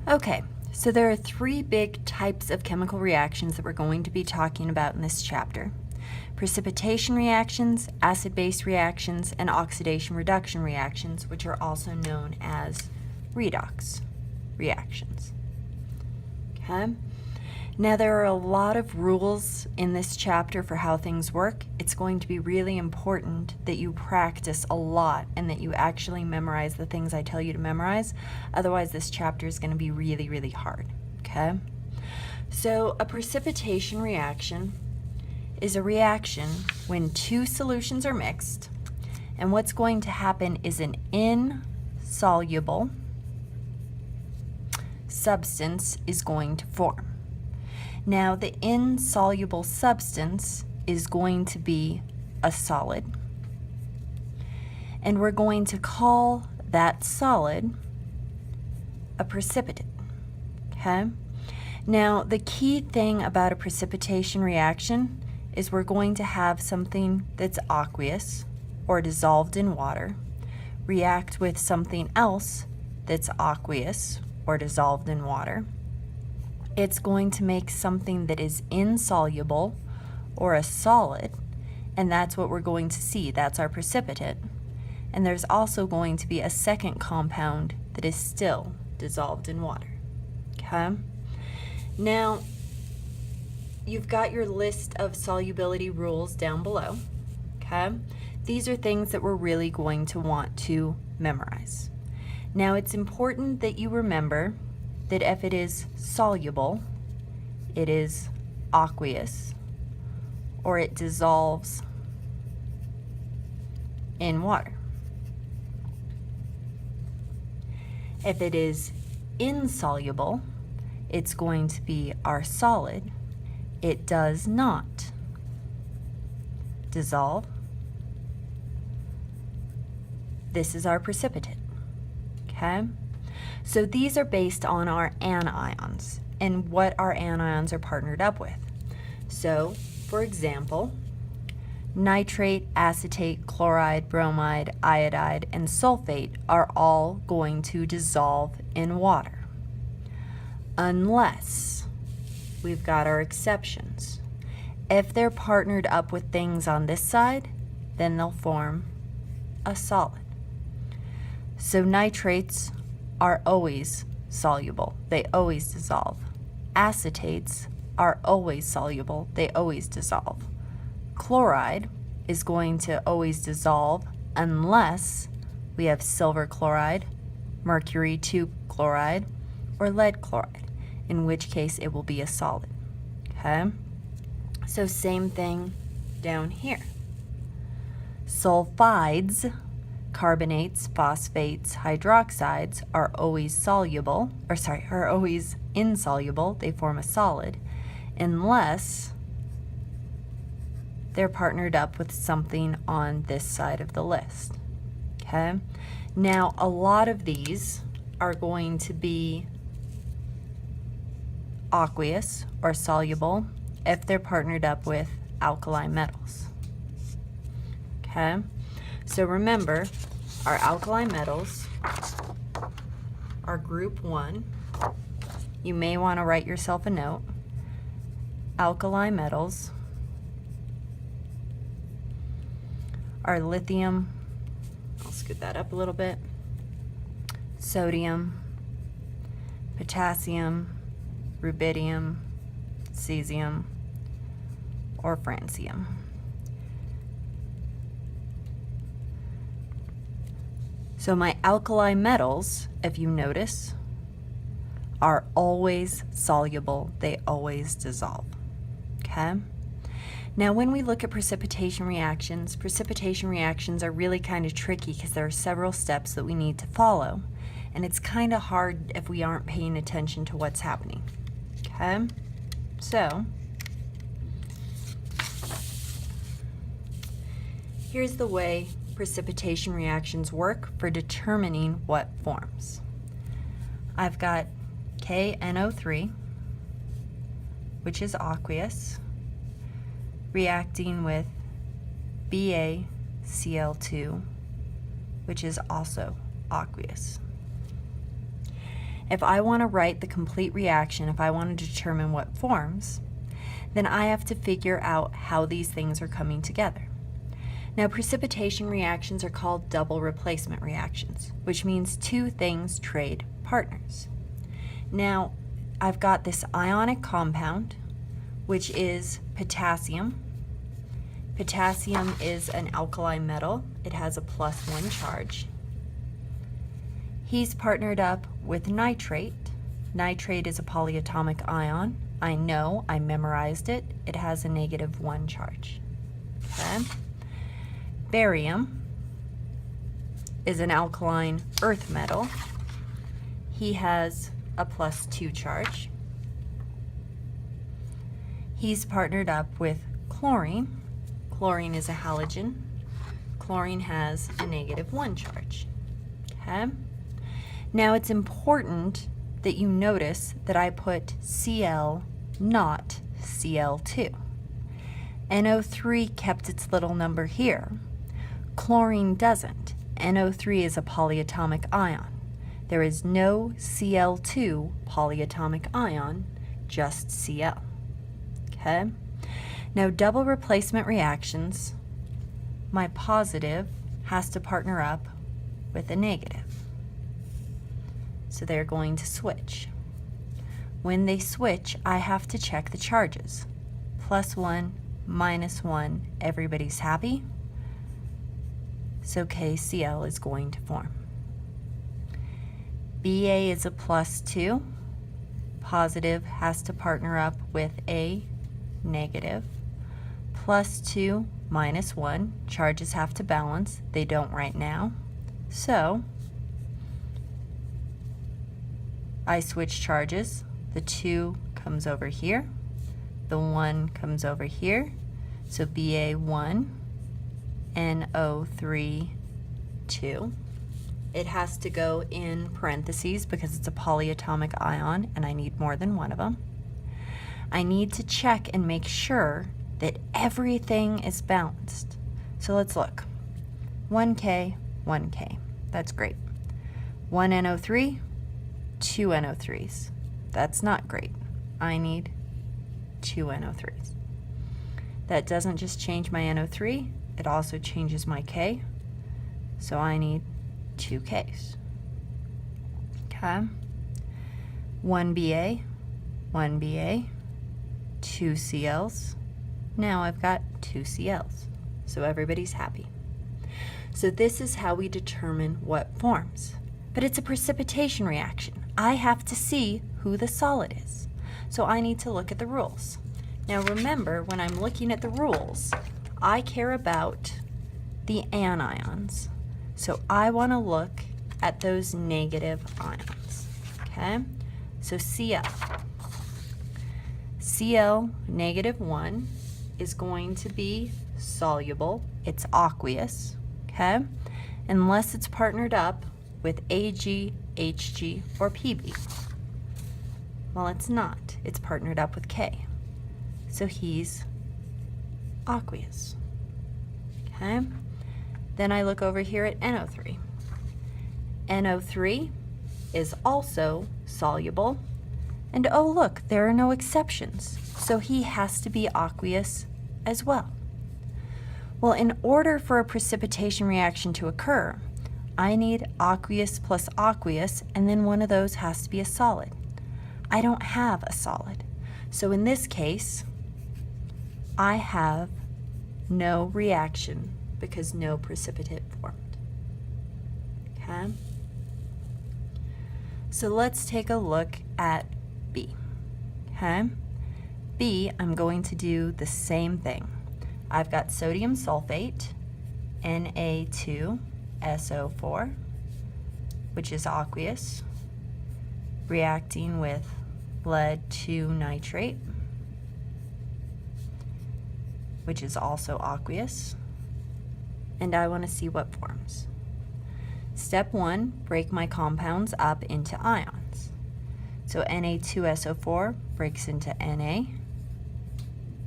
Okay, so there are three big types of chemical reactions that we're going to be talking about in this chapter. Precipitation reactions, acid-base reactions, and oxidation-reduction reactions, which are also known as redox reactions. Okay? Now there are a lot of rules in this chapter for how things work. It's going to be really important that you practice a lot and that you actually memorize the things I tell you to memorize. Otherwise, this chapter is going to be really, really hard. Okay? So a precipitation reaction is a reaction when two solutions are mixed, and what's going to happen is an insoluble substance is going to form. Now, the insoluble substance is going to be a solid, and we're going to call that solid a precipitate. Okay? Now, the key thing about a precipitation reaction is we're going to have something that's aqueous or dissolved in water react with something else that's aqueous or dissolved in water. It's going to make something that is insoluble or a solid, and that's what we're going to see. That's our precipitate. And there's also going to be a second compound that is still dissolved in water. Okay? Now, you've got your list of solubility rules down below. Okay? These are things that we're really going to want to memorize. Now, it's important that you remember that if it is soluble, it is aqueous, or it dissolves in water. If it is insoluble, it's going to be our solid. It does not dissolve. This is our precipitate. Okay? So these are based on our anions and what our anions are partnered up with. So, for example, nitrate, acetate, chloride, bromide, iodide, and sulfate are all going to dissolve in water. Unless we've got our exceptions. If they're partnered up with things on this side, then they'll form a solid. So nitrates are always soluble. They always dissolve. Acetates are always soluble. They always dissolve. Chloride is going to always dissolve unless we have silver chloride, mercury 2 chloride, or lead chloride, in which case it will be a solid. Okay? So same thing down here. Sulfides, carbonates, phosphates, hydroxides are always soluble, are always insoluble. They form a solid unless they're partnered up with something on this side of the list. Okay? Now, a lot of these are going to be aqueous or soluble if they're partnered up with alkali metals. Okay? So remember, our alkali metals are group 1. You may want to write yourself a note. Alkali metals are lithium, I'll scoot that up a little bit, sodium, potassium, rubidium, cesium, or francium. So my alkali metals, if you notice, are always soluble. They always dissolve. Okay? Now when we look at precipitation reactions are really kind of tricky because there are several steps that we need to follow. And it's kind of hard if we aren't paying attention to what's happening. Okay? So, here's the way precipitation reactions work for determining what forms. I've got KNO3, which is aqueous, reacting with BaCl2, which is also aqueous. If I want to write the complete reaction, if I want to determine what forms, then I have to figure out how these things are coming together. Now, precipitation reactions are called double replacement reactions, which means two things trade partners. Now, I've got this ionic compound, which is potassium. Potassium is an alkali metal. It has a +1 charge. He's partnered up with nitrate. Nitrate is a polyatomic ion. I know, I memorized it. It has a -1 charge. Okay. Barium is an alkaline earth metal. He has a +2 charge. He's partnered up with chlorine. Chlorine is a halogen. Chlorine has a -1 charge. Okay? Now it's important that you notice that I put Cl, not Cl2. NO3 kept its little number here. Chlorine doesn't. NO3 is a polyatomic ion. There is no Cl2 polyatomic ion, just Cl. Okay? Now, double replacement reactions, my positive has to partner up with a negative. So they're going to switch. When they switch, I have to check the charges. +1, -1, everybody's happy. So KCl is going to form. Ba is a +2. Positive has to partner up with a negative. +2, -1. Charges have to balance. They don't right now. So I switch charges. The 2 comes over here. The 1 comes over here. So Ba1, NO3, 2. It has to go in parentheses because it's a polyatomic ion and I need more than one of them. I need to check and make sure that everything is balanced. So let's look. 1K, 1K. That's great. 1 NO3, 2 NO3s. That's not great. I need 2 NO3s. That doesn't just change my NO3, it also changes my K. So I need 2 Ks. Okay. 1 Ba, 1 Ba, 2 Cls. Now I've got 2 Cls. So everybody's happy. So this is how we determine what forms. But it's a precipitation reaction. I have to see who the solid is. So I need to look at the rules. Now remember, when I'm looking at the rules, I care about the anions. So I want to look at those negative ions. Okay? So Cl. Cl -1 is going to be soluble. It's aqueous. Okay? Unless it's partnered up with Ag, Hg, or Pb. Well, it's not. It's partnered up with K. So he's aqueous. Okay? Then I look over here at NO3. NO3 is also soluble. And oh look, there are no exceptions. So he has to be aqueous as well. Well, in order for a precipitation reaction to occur, I need aqueous plus aqueous, and then one of those has to be a solid. I don't have a solid. So in this case, I have no reaction because no precipitate formed. Okay? So let's take a look at B. Okay? B, I'm going to do the same thing. I've got sodium sulfate, Na2SO4, which is aqueous, reacting with lead 2 nitrate, which is also aqueous, and I want to see what forms. Step 1, break my compounds up into ions. So Na2SO4 breaks into Na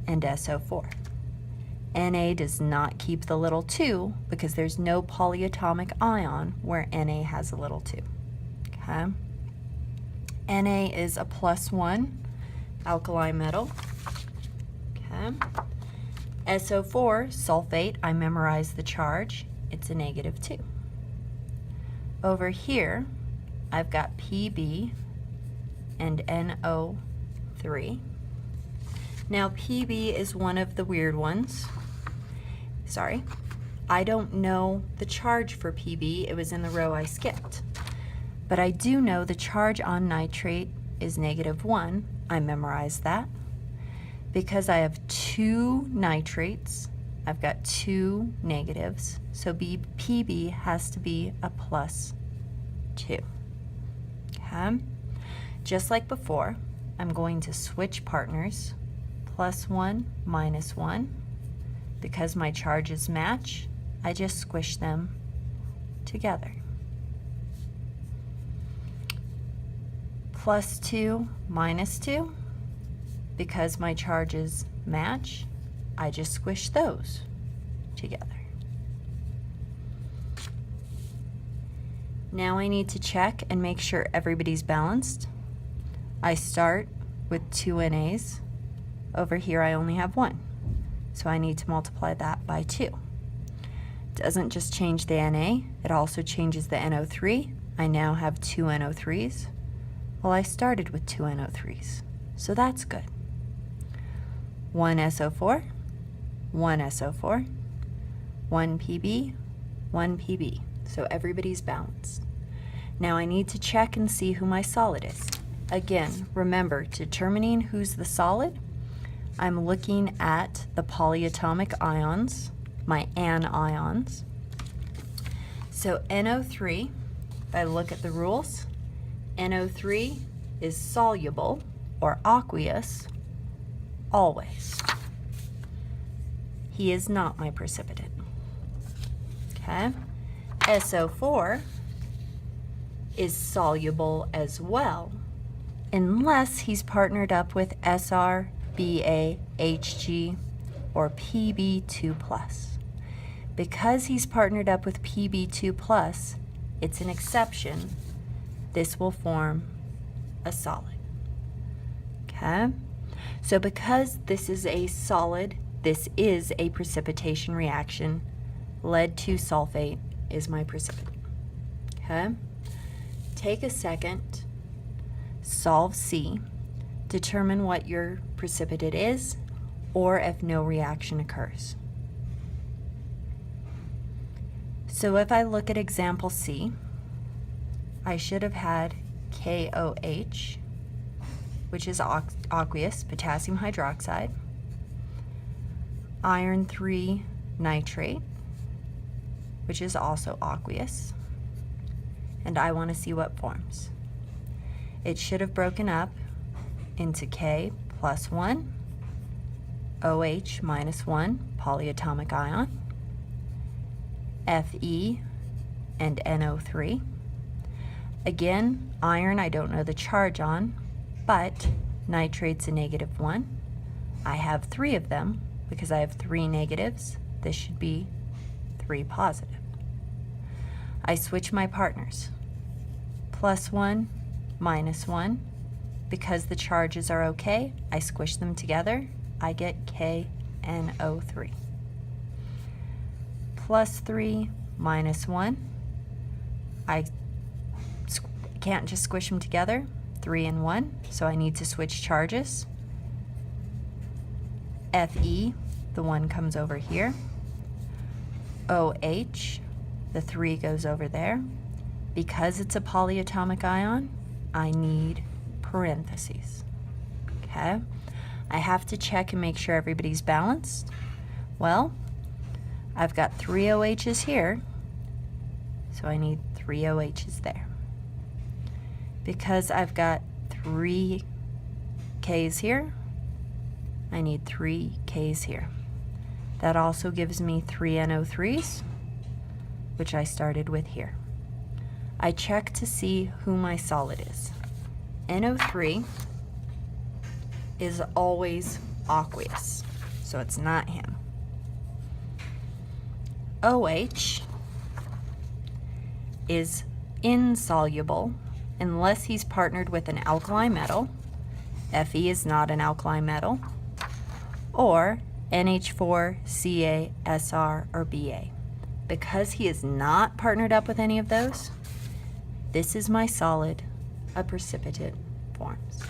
and SO4. Na does not keep the little 2 because there's no polyatomic ion where Na has a little 2. Okay? Na is a +1 alkali metal. Okay. SO4, sulfate, I memorized the charge. It's a -2. Over here, I've got Pb and NO3. Now Pb is one of the weird ones. Sorry, I don't know the charge for Pb. It was in the row I skipped. But I do know the charge on nitrate is -1. I memorized that. Because I have 2 nitrates, I've got 2 negatives, so Pb has to be a +2. Okay? Just like before, I'm going to switch partners, +1, -1. Because my charges match, I just squish them together. +2, -2. Because my charges match, I just squish those together. Now I need to check and make sure everybody's balanced. I start with 2 NAs. Over here I only have 1, so I need to multiply that by 2. Doesn't just change the Na, it also changes the NO3. I now have 2 NO3s. Well, I started with 2 NO3s, so that's good. 1 SO4, 1 SO4, 1 Pb, 1 Pb. So everybody's balanced. Now I need to check and see who my solid is. Again, remember, determining who's the solid, I'm looking at the polyatomic ions, my anions. So NO3, if I look at the rules, NO3 is soluble or aqueous always. He is not my precipitant. Okay? SO4 is soluble as well, unless he's partnered up with Sr, Ba, Hg, or Pb2+. Because he's partnered up with Pb2+, it's an exception. This will form a solid. Okay? So because this is a solid, this is a precipitation reaction. Lead 2 sulfate is my precipitant. Okay? Take a second, solve C, determine what your precipitate is, or if no reaction occurs. So if I look at example C, I should have had KOH, which is aqueous, potassium hydroxide, iron 3 nitrate, which is also aqueous, and I want to see what forms. It should have broken up into K +1, OH -1, polyatomic ion, Fe and NO3. Again, iron I don't know the charge on, but nitrate's a -1. I have 3 of them because I have 3 negatives. This should be 3 positive. I switch my partners. +1, -1. Because the charges are okay, I squish them together. I get KNO3. +3, -1. I can't just squish them together. 3 and 1, so I need to switch charges. Fe, the 1 comes over here. OH, the 3 goes over there. Because it's a polyatomic ion, I need parentheses. Okay? I have to check and make sure everybody's balanced. Well, I've got 3 OHs here, so I need 3 OHs there. Because I've got 3 Ks here, I need 3 Ks here. That also gives me 3 NO3s, which I started with here. I check to see who my solid is. NO3 is always aqueous, so it's not him. OH is insoluble unless he's partnered with an alkali metal. Fe is not an alkali metal. Or NH4, Ca, Sr, or Ba. Because he is not partnered up with any of those, this is my solid, a precipitate forms.